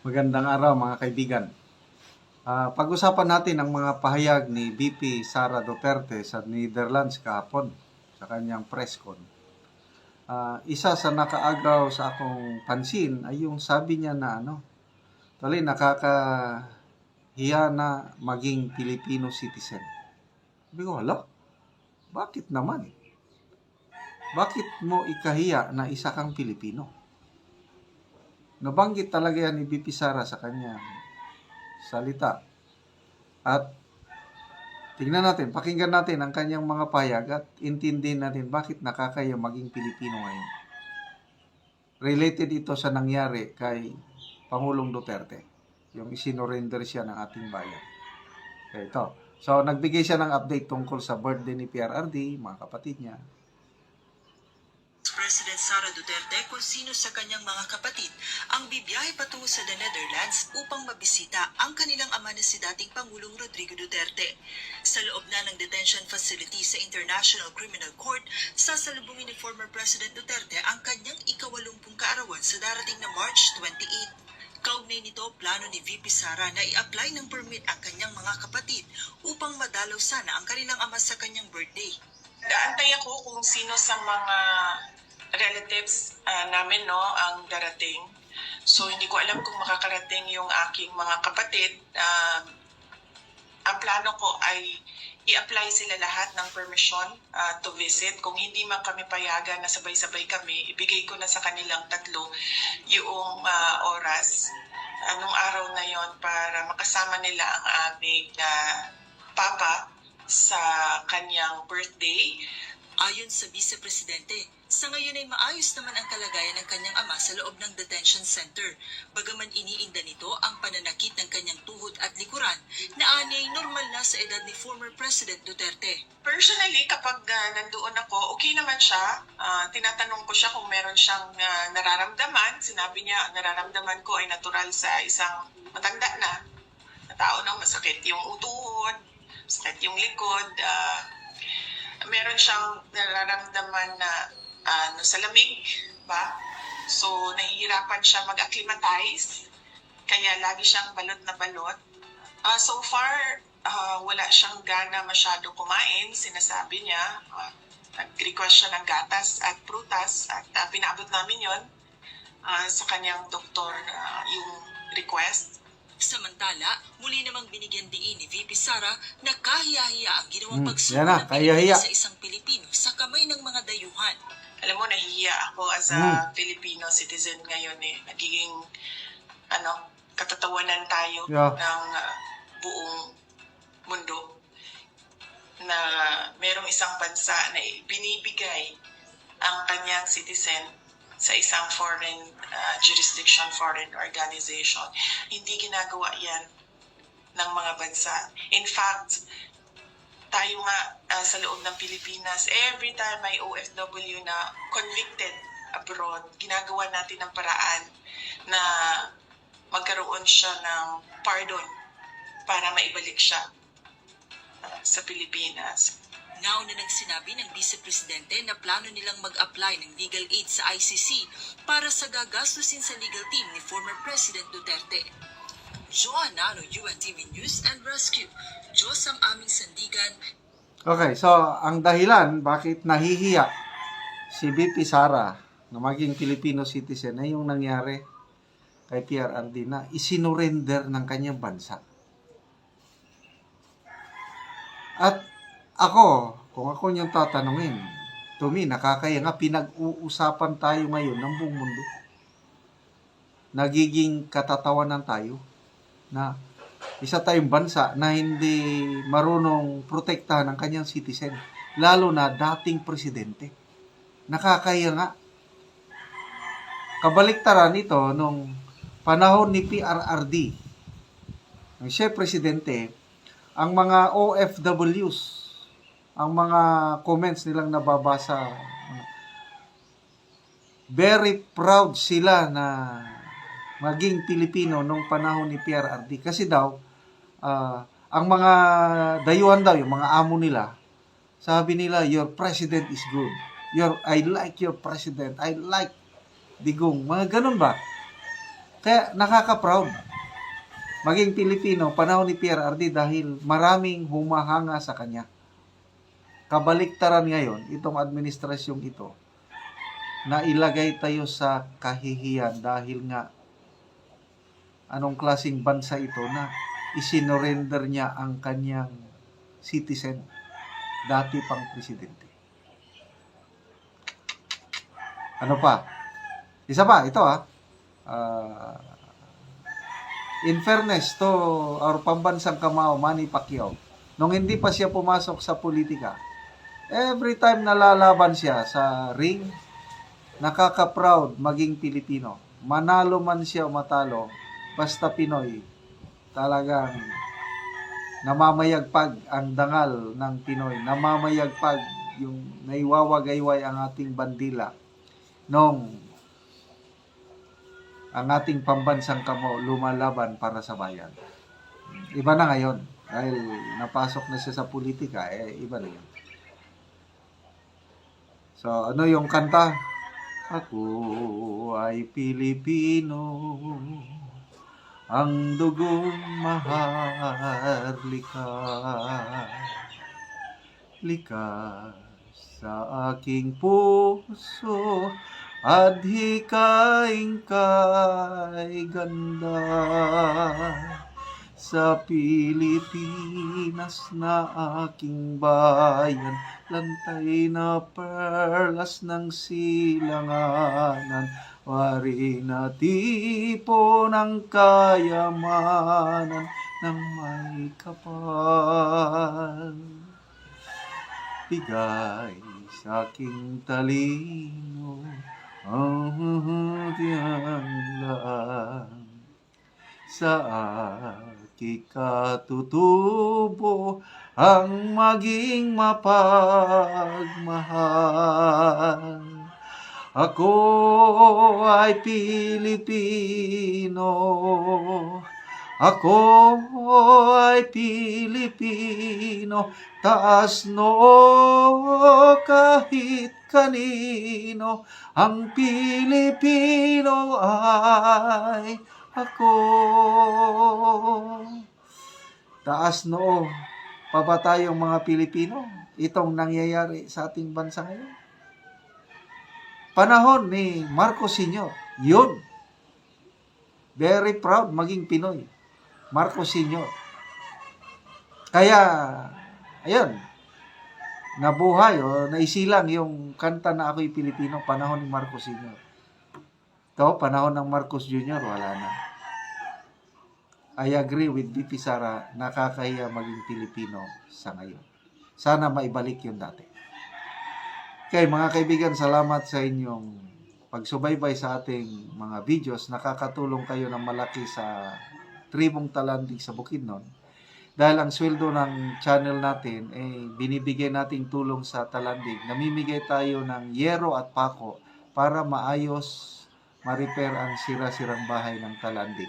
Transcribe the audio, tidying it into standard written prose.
Magandang araw mga kaibigan. Pag-usapan natin ang mga pahayag ni VP Sara Duterte sa Netherlands kahapon sa kanyang press con. Isa sa nakaagaw sa akong pansin ay yung sabi niya na nakakahiya na maging Filipino citizen. Sabi ko, hala, bakit naman? Bakit mo ikahiya na isa kang Pilipino? Nabanggit talaga yan ni VP Sara sa kanyang salita. At tingnan natin, pakinggan natin ang kanyang mga pahayag at intindihin natin bakit nakakaya maging Pilipino ngayon. Related ito sa nangyari kay Pangulong Duterte, yung isinorender siya ng ating bayan. Okay, ito. So, nagbigay siya ng update tungkol sa birthday ni PRRD, mga kapatid niya. President Sara Duterte kung sino sa kanyang mga kapatid ang bibiyahe patungo sa the Netherlands upang mabisita ang kanilang ama na si dating Pangulong Rodrigo Duterte. Sa loob na ng detention facility sa International Criminal Court, sasalubungin ni former President Duterte ang kanyang ika-80 kaarawan sa darating na March 28. Kaugnay nito, plano ni VP Sara na i-apply ng permit ang kanyang mga kapatid upang madalaw sana ang kanilang ama sa kanyang birthday. Naantay ako kung sino sa mga relatives namin ang darating. So hindi ko alam kung makakarating yung aking mga kapatid. Ang plano ko ay i-apply sila lahat ng permission to visit. Kung hindi man kami payagan na sabay-sabay kami, ibigay ko na sa kanilang tatlo yung oras anong araw na yon para makasama nila ang aming papa sa kanyang birthday. Ayon sa Vice Presidente, sa ngayon ay maayos naman ang kalagayan ng kanyang ama sa loob ng detention center. Bagaman iniinda nito ang pananakit ng kanyang tuhod at likuran na ani ay normal na sa edad ni former President Duterte. Personally, kapag nandoon ako, okay naman siya. Tinatanong ko siya kung meron siyang nararamdaman. Sinabi niya, ang nararamdaman ko ay natural sa isang matanda na tao na masakit yung tuhod, masakit yung likod. Meron siyang nararamdaman na sa lamig ba? So, nahihirapan siya mag-acclimatize. Kaya lagi siyang balot na balot. So far, wala siyang gana masyado kumain. Sinasabi niya, nag-request siya ng gatas at prutas at pinaabot namin yon sa kanyang doktor yung request. Samantala, muli namang binigyan diin ni VP Sara na kahiyahiya ang ginawang pagsuko yan na, ng Pilipinas kahiyahiya sa isang Pilipino sa kamay ng mga dayuhan. Alam mo, nahihiya ako as a Filipino citizen ngayon Nagiging, katatawanan tayo ng buong mundo na merong isang bansa na binibigay ang kanyang citizen sa isang foreign jurisdiction, foreign organization. Hindi ginagawa yan ng mga bansa. In fact, tayo nga sa loob ng Pilipinas, every time may OFW na convicted abroad, ginagawa natin ng paraan na magkaroon siya ng pardon para maibalik siya sa Pilipinas. Nauna nang sinabi ng Vice Presidente na plano nilang mag-apply ng legal aid sa ICC para sa gagastusin sa legal team ni former President Duterte. Joanna Ano, UNTV News and Rescue. Diyos ang aming sandigan. Okay, so ang dahilan bakit nahihiya si VP Sara na maging Filipino citizen ay yung nangyari kay PRRD na isinurrender ng kanyang bansa. At ako, kung ako niyong tatanungin, to me, nakakaya nga, pinag-uusapan tayo ngayon ng buong mundo. Nagiging katatawanan tayo na isa tayong bansa na hindi marunong protektahan ang kanyang citizen, lalo na dating presidente. Nakakaya nga. Kabaliktaran ito nung panahon ni PRRD, ng siya presidente, ang mga OFWs, ang mga comments nilang nababasa, very proud sila na maging Pilipino nung panahon ni PRRD. Kasi daw, ang mga dayuhan daw, yung mga amo nila, sabi nila, your president is good. I like your president. I like Digong. Mga ganun ba? Kaya nakaka-proud maging Pilipino panahon ni PRRD dahil maraming humahanga sa kanya. Kabaliktaran ngayon, itong administrasyong ito, na ilagay tayo sa kahihiyan dahil nga anong klaseng bansa ito na isinorender niya ang kanyang citizen, dati pang presidente. Ano pa? Isa pa, ito in fairness to our pambansang kamao, Manny Pacquiao, nung hindi pa siya pumasok sa politika, every time nalalaban siya sa ring, nakaka-proud maging Pilipino. Manalo man siya o matalo, basta Pinoy, talagang namamayagpag ang dangal ng Pinoy. Namamayagpag yung naiwawagayway ang ating bandila nung ang ating pambansang kamo lumalaban para sa bayan. Iba na ngayon. Dahil napasok na siya sa politika, iba na yun. So, ano yung kanta? Ako ay Pilipino, ang dugong maharlika, likas sa aking puso, adhikain kay ganda. Sa Pilipinas na aking bayan, lantay na perlas ng silanganan, wari na tipo ng kayamanan ng may kapal. Bigay sa aking talino, ang lang sa katutubo ang maging mapagmahal. Ako ay Pilipino, ako ay Pilipino, taas noo kahit kanino, ang Pilipino ay ako. Taas noo pa ba tayong mga Pilipino? Itong nangyayari sa ating bansa ngayon. Panahon ni Marcos Sr., yun. Very proud maging Pinoy. Marcos Sr. Kaya, ayun, nabuhay o naisilang yung kanta na ako'y Pilipino, panahon ni Marcos Sr. Ito, panahon ng Marcos Jr., wala na. I agree with BP Sara, nakakahiya maging Pilipino sa ngayon. Sana maibalik yung dati. Okay, mga kaibigan, salamat sa inyong pagsubaybay sa ating mga videos. Nakakatulong kayo ng malaki sa tribong Talandig sa Bukidnon. Dahil ang sweldo ng channel natin, binibigay nating tulong sa Talandig. Namimigay tayo ng yero at pako para maayos, ma-repair ang sira-sirang bahay ng Talandig.